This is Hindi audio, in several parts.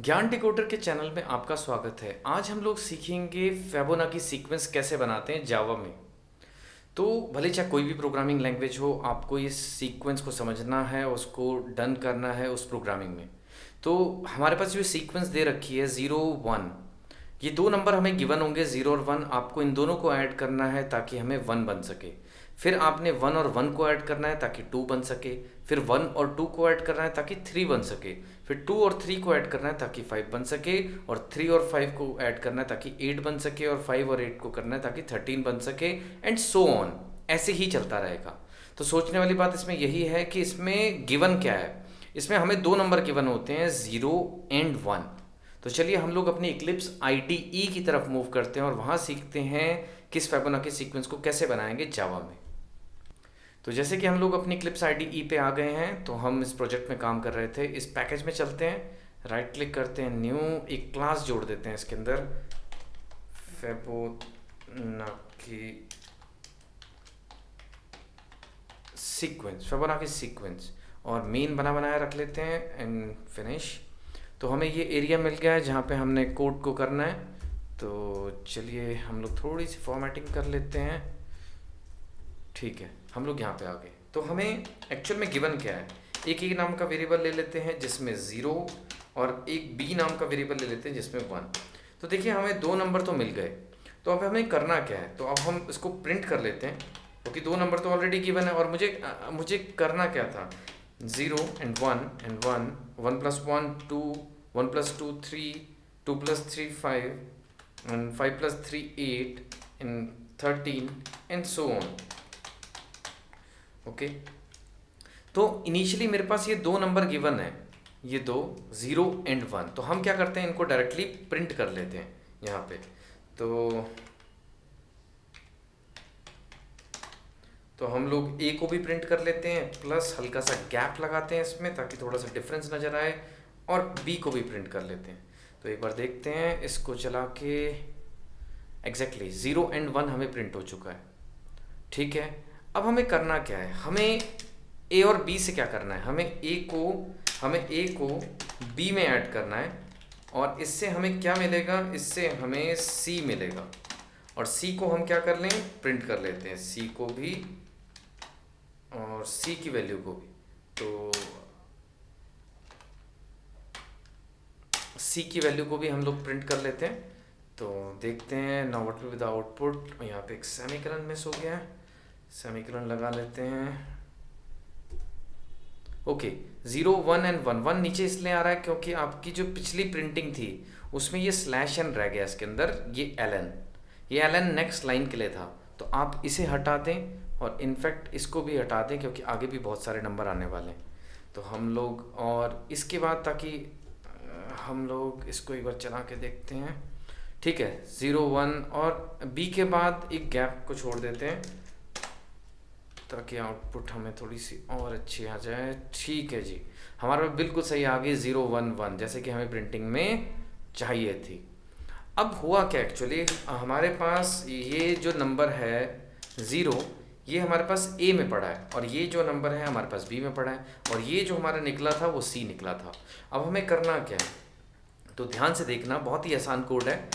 ज्ञान डिकोडर के चैनल में आपका स्वागत है। आज हम लोग सीखेंगे फिबोनाची सीक्वेंस कैसे बनाते हैं जावा में। तो भले चाहे कोई भी प्रोग्रामिंग लैंग्वेज हो, आपको इस सीक्वेंस को समझना है, उसको डन करना है उस प्रोग्रामिंग में। तो हमारे पास जो सीक्वेंस दे रखी है 0 1, ये दो नंबर हमें गिवन होंगे 0 और 1। आपको इन दोनों को ऐड करना है ताकि हमें 1 बन सके। फिर आपने 1 और 1 को ऐड करना है ताकि 2 बन सके। फिर 1 और 2 को ऐड करना है ताकि 3 बन सके। फिर 2 और 3 को ऐड करना है ताकि 5 बन सके। और 3 और 5 को ऐड करना है ताकि 8 बन सके। और 5 और 8 को करना है ताकि 13 बन सके, एंड सो ऑन। ऐसे ही चलता रहेगा। तो सोचने वाली बात इसमें यही है कि इसमें गिवन क्या है। इसमें हमें दो नंबर गिवन होते हैं 0 और 1। तो चलिए हम लोग अपनी इक्लिप्स IDE की तरफ मूव करते हैं और वहाँ सीखते हैं कि इस फिबोनाची सीक्वेंस को कैसे बनाएंगे जावा में। तो जैसे कि हम लोग अपनी इक्लिप्स IDE पे आ गए हैं, तो हम इस प्रोजेक्ट में काम कर रहे थे। इस पैकेज में चलते हैं, राइट क्लिक करते हैं, न्यू, एक क्लास जोड़ देते हैं इसके अंदर, फिबोनाची सीक्वेंस, और मेन बना बनाया रख लेते हैं, एंड फिनिश। तो हमें ये एरिया मिल गया है जहाँ पे हमने कोड को करना है। तो चलिए हम लोग थोड़ी सी फॉर्मेटिंग कर लेते हैं। ठीक है, हम लोग यहाँ पे आ गए। तो हमें एक्चुअल में गिवन क्या है, एक ए नाम का वेरिएबल ले लेते हैं जिसमें 0, और एक बी नाम का वेरिएबल ले लेते हैं जिसमें 1। तो देखिए हमें दो नंबर तो मिल गए। तो अब हमें करना क्या है, तो अब हम इसको प्रिंट कर लेते हैं, क्योंकि दो नंबर तो ऑलरेडी गिवन है। और मुझे करना क्या था, 0 and 1 1 + 1 2, 1 + 2 3, 2 + 3 5, and 5 + 3 8, and 13, and so on। Okay, तो इनिशियली मेरे पास ये दो नंबर गिवन है, ये दो 0 and 1। तो हम क्या करते हैं, इनको डायरेक्टली प्रिंट कर लेते हैं यहाँ पे। तो हम लोग ए को भी प्रिंट कर लेते हैं, प्लस हल्का सा गैप लगाते हैं इसमें ताकि थोड़ा सा डिफरेंस नज़र आए, और बी को भी प्रिंट कर लेते हैं। तो एक बार देखते हैं इसको चला के, एग्जैक्टली 0 and 1 हमें प्रिंट हो चुका है। ठीक है, अब हमें करना क्या है, हमें ए और बी से क्या करना है, हमें ए को बी में ऐड करना है। और इससे हमें क्या मिलेगा, इससे हमें सी मिलेगा। और सी को हम क्या कर लें, प्रिंट कर लेते हैं, सी को भी और सी की वैल्यू को भी। तो सी की वैल्यू को भी हम लोग प्रिंट कर लेते हैं। तो देखते हैं, now what will be the output. यहाँ पे एक सेमीकोलन मिस हो गया है, सेमीकोलन लगा लेते हैं। ओके, 0 1 and 1 नीचे इसलिए आ रहा है क्योंकि आपकी जो पिछली प्रिंटिंग थी उसमें ये /n रह गया इसके अंदर, ये ln नेक्स्ट लाइन के लिए था। तो आप इसे हटा दें, और इनफैक्ट इसको भी हटा दें क्योंकि आगे भी बहुत सारे नंबर आने वाले हैं। तो हम लोग, और इसके बाद ताकि हम लोग इसको एक बार चला के देखते हैं। ठीक है, 0 1 और बी के बाद एक गैप को छोड़ देते हैं ताकि आउटपुट हमें थोड़ी सी और अच्छी आ जाए। ठीक है जी, हमारा बिल्कुल सही आ गई 0 1 1, जैसे कि हमें प्रिंटिंग में चाहिए थी। अब हुआ क्या, एक्चुअली हमारे पास ये जो नंबर है 0, ये हमारे पास ए में पड़ा है, और ये जो नंबर है हमारे पास बी में पड़ा है, और ये जो हमारा निकला था वो सी निकला था। अब हमें करना क्या है, तो ध्यान से देखना, बहुत ही आसान कोड है।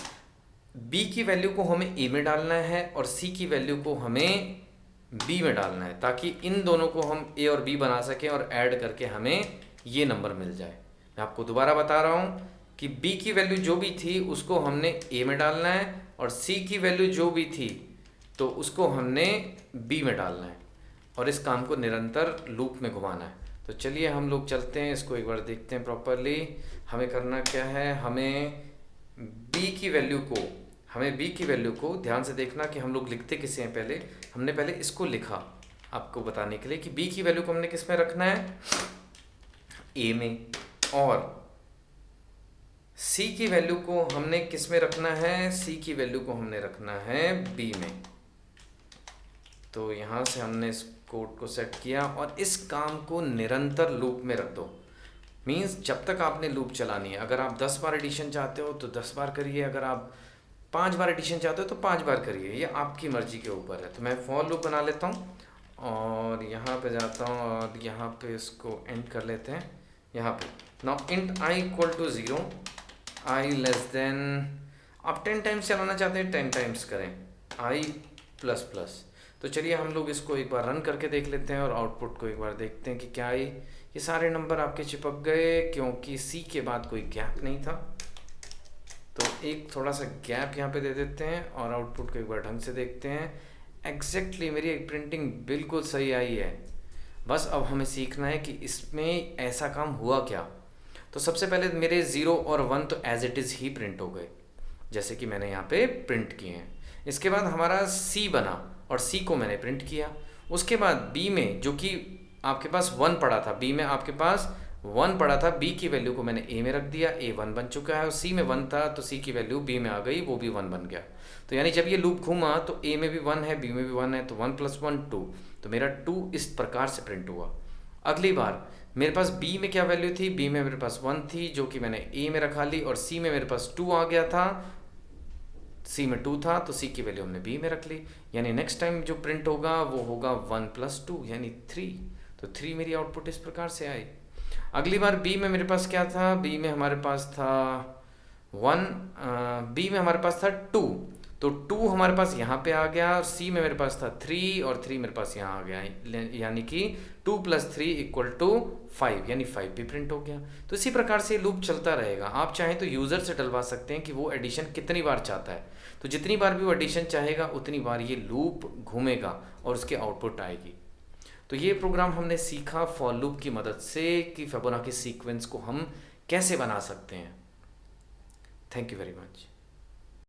बी की वैल्यू को हमें ए में डालना है, और सी की वैल्यू को हमें बी में डालना है, ताकि इन दोनों को हम ए और बी बना सकें और ऐड करके हमें ये नंबर मिल जाए। मैं आपको दोबारा बता रहा हूँ कि बी की वैल्यू जो भी थी उसको हमने ए में डालना है, और सी की वैल्यू जो भी थी तो उसको हमने बी में डालना है, और इस काम को निरंतर लूप में घुमाना है। तो चलिए हम लोग चलते हैं, इसको एक बार देखते हैं प्रॉपरली। हमें करना क्या है, हमें बी की वैल्यू को ध्यान से देखना कि हम लोग लिखते किसे हैं। हमने पहले इसको लिखा आपको बताने के लिए कि बी की वैल्यू को हमने किस में रखना है, ए में, और सी की वैल्यू को हमने किस में रखना है, सी की वैल्यू को हमने रखना है बी में। तो यहाँ से हमने इस कोड को सेट किया, और इस काम को निरंतर लूप में रख दो। मीन्स जब तक आपने लूप चलानी है। अगर आप 10 बार एडिशन चाहते हो तो 10 बार करिए, अगर आप 5 बार एडिशन चाहते हो तो 5 बार करिए, ये आपकी मर्जी के ऊपर है। तो मैं फॉर लूप बना लेता हूँ, और यहाँ पे जाता हूँ, और यहाँ पे इसको एंड कर लेते हैं। यहाँ पे now int i = 0, I less than, आप 10 टाइम्स चलाना चाहते हैं 10 टाइम्स करें, आई प्लस प्लस। तो चलिए हम लोग इसको एक बार रन करके देख लेते हैं और आउटपुट को एक बार देखते हैं कि क्या आई। ये सारे नंबर आपके चिपक गए क्योंकि सी के बाद कोई गैप नहीं था। तो एक थोड़ा सा गैप यहाँ पे दे देते हैं और आउटपुट को एक बार ढंग से देखते हैं। एग्जैक्टली मेरी एक प्रिंटिंग बिल्कुल सही आई है। बस अब हमें सीखना है कि इसमें ऐसा काम हुआ क्या। तो सबसे पहले मेरे 0 और 1 तो एज इट इज़ ही प्रिंट हो गए, जैसे कि मैंने यहाँ पे प्रिंट किए हैं। इसके बाद हमारा सी बना और सी को मैंने प्रिंट किया। उसके बाद बी में जो कि आपके पास 1 पड़ा था, बी में आपके पास 1 पड़ा था, बी की वैल्यू को मैंने ए में रख दिया, ए 1 बन चुका है। और सी में 1 था तो सी की वैल्यू बी में आ गई, वो भी 1 बन गया। तो यानी जब ये लूप घूमा तो ए में भी 1 है, बी में भी 1 है, तो 1 + 1 2। तो मेरा 2 इस प्रकार से प्रिंट हुआ। अगली बार मेरे पास बी में क्या वैल्यू थी, बी में मेरे पास 1 थी जो कि मैंने ए में रखा ली, और सी में मेरे पास 2 आ गया था, सी में 2 था तो सी की वैल्यू हमने बी में रख ली। यानी नेक्स्ट टाइम जो प्रिंट होगा वो होगा 1 + 2 यानी 3। तो 3 मेरी आउटपुट इस प्रकार से आई। अगली बार बी में मेरे पास क्या था, बी में हमारे पास था 1, बी में हमारे पास था 2, तो 2 हमारे पास यहाँ पे आ गया, और सी में मेरे पास था 3 और 3 मेरे पास यहाँ आ गया, यानी कि 2 + 3 = 5, यानी 5 भी प्रिंट हो गया। तो इसी प्रकार से लूप चलता रहेगा। आप चाहें तो यूज़र से डलवा सकते हैं कि वो एडिशन कितनी बार चाहता है, तो जितनी बार भी वो एडिशन चाहेगा उतनी बार ये लूप घूमेगा और उसकी आउटपुट आएगी। तो ये प्रोग्राम हमने सीखा फॉर लूप की मदद से कि फिबोनाची सीक्वेंस को हम कैसे बना सकते हैं। Thank you very much.